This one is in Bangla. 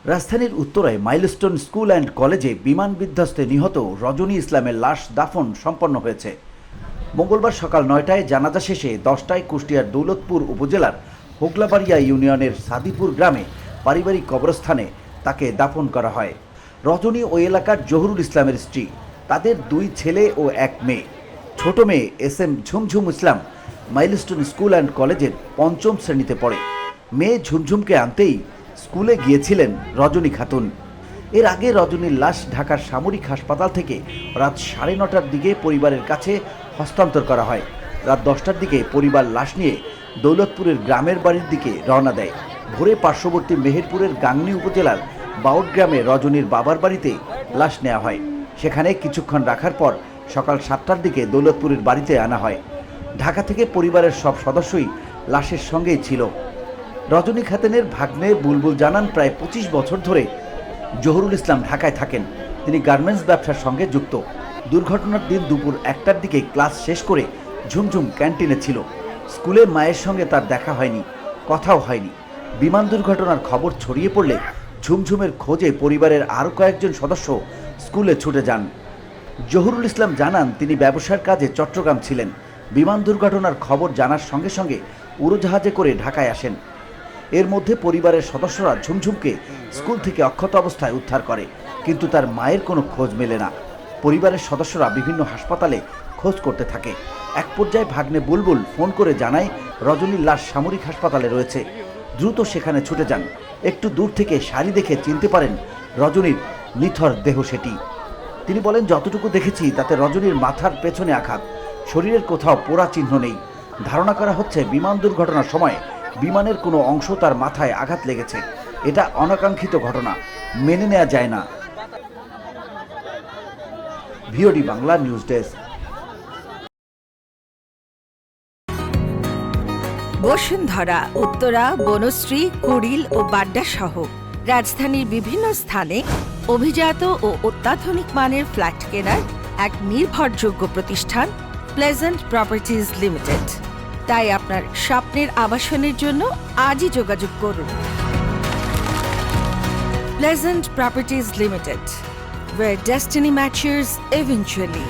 রাজধানীর উত্তরায় মাইলস্টোন স্কুল অ্যান্ড কলেজে বিমান বিধ্বস্তে নিহত রজনী ইসলামের লাশ দাফন সম্পন্ন হয়েছে। মঙ্গলবার সকাল ৯টায় জানাজা শেষে ১০টায় কুষ্টিয়ার দৌলতপুর উপজেলার হোগলাবাড়িয়া ইউনিয়নের সাদিপুর গ্রামে পারিবারিক কবরস্থানে তাকে দাফন করা হয়। রজনী ওই এলাকার জহুরুল ইসলামের স্ত্রী। তাদের ২ ছেলে ও ১ মেয়ে। ছোট মেয়ে SM Jhumjhum Islam Milestone School and কলেজের ৫ম শ্রেণীতে পড়ে। মেয়ে ঝুমঝুমকে আনতেই স্কুলে গিয়েছিলেন রজনী খাতুন। এর আগে রজনীর লাশ ঢাকার সামরিক হাসপাতাল থেকে রাত ৯:৩০টার দিকে পরিবারের কাছে হস্তান্তর করা হয়। রাত ১০টার দিকে পরিবার লাশ নিয়ে দৌলতপুরের গ্রামের বাড়ির দিকে রওনা দেয়। ভোরে পার্শ্ববর্তী মেহেরপুরের গাংনী উপজেলার বাউট গ্রামে রজনীর বাবার বাড়িতে লাশ নেওয়া হয়। সেখানে কিছুক্ষণ রাখার পর সকাল ৭টার দিকে দৌলতপুরের বাড়িতে আনা হয়। ঢাকা থেকে পরিবারের সব সদস্যই লাশের সঙ্গেই ছিল। রজনী খাতুনের ভাগ্নে বুলবুল জানান, প্রায় ২৫ বছর ধরে জহুরুল ইসলাম ঢাকায় থাকেন। তিনি গার্মেন্টস ব্যবসার সঙ্গে যুক্ত। দুর্ঘটনার দিন দুপুর ১টার দিকে ক্লাস শেষ করে ঝুমঝুম ক্যান্টিনে ছিল। স্কুলে মায়ের সঙ্গে তার দেখা হয়নি, কথাও হয়নি। বিমান দুর্ঘটনার খবর ছড়িয়ে পড়লে ঝুমঝুমের খোঁজে পরিবারের আরও কয়েকজন সদস্য স্কুলে ছুটে যান। জহুরুল ইসলাম জানান, তিনি ব্যবসার কাজে চট্টগ্রাম ছিলেন। বিমান দুর্ঘটনার খবর জানার সঙ্গে সঙ্গে উড়োজাহাজে করে ঢাকায় আসেন। এর মধ্যে পরিবারের সদস্যরা ঝুমঝুমকে স্কুল থেকে অক্ষত অবস্থায় উদ্ধার করে, কিন্তু তার মায়ের কোনো খোঁজ মেলে না। পরিবারের সদস্যরা বিভিন্ন হাসপাতালে খোঁজ করতে থাকে। এক পর্যায়ে ভাগ্নে বুলবুল ফোন করে জানায় রজনীর লাশ সামরিক হাসপাতালে রয়েছে। দ্রুত সেখানে ছুটে যান। একটু দূর থেকে শাড়ি দেখে চিনতে পারেন রজনীর নিথর দেহ সেটি। তিনি বলেন, যতটুকু দেখেছি তাতে রজনীর মাথার পেছনে আঘাত, শরীরের কোথাও পোড়া চিহ্ন নেই। ধারণা করা হচ্ছে বিমান দুর্ঘটনার সময় বিমানের কোনো অংশ তার মাথায় আঘাত লেগেছে। এটা অনাকাঙ্ক্ষিত ঘটনা, মেনে নেওয়া যায় না। VOD Bangla news desk. Bashundhara, Uttara, Banasree, Kuril ও বাড্ডা সহ রাজধানীর বিভিন্ন স্থানে অভিজাত ও অত্যাধুনিক মানের ফ্ল্যাট কেনার এক নির্ভরযোগ্য প্রতিষ্ঠান প্লেজেন্ট প্রপার্টিজ লিমিটেড। তাই আপনার স্বপ্নের আবাসনের জন্য আজই যোগাযোগ করুন। Pleasant properties limited, where destiny matches eventually.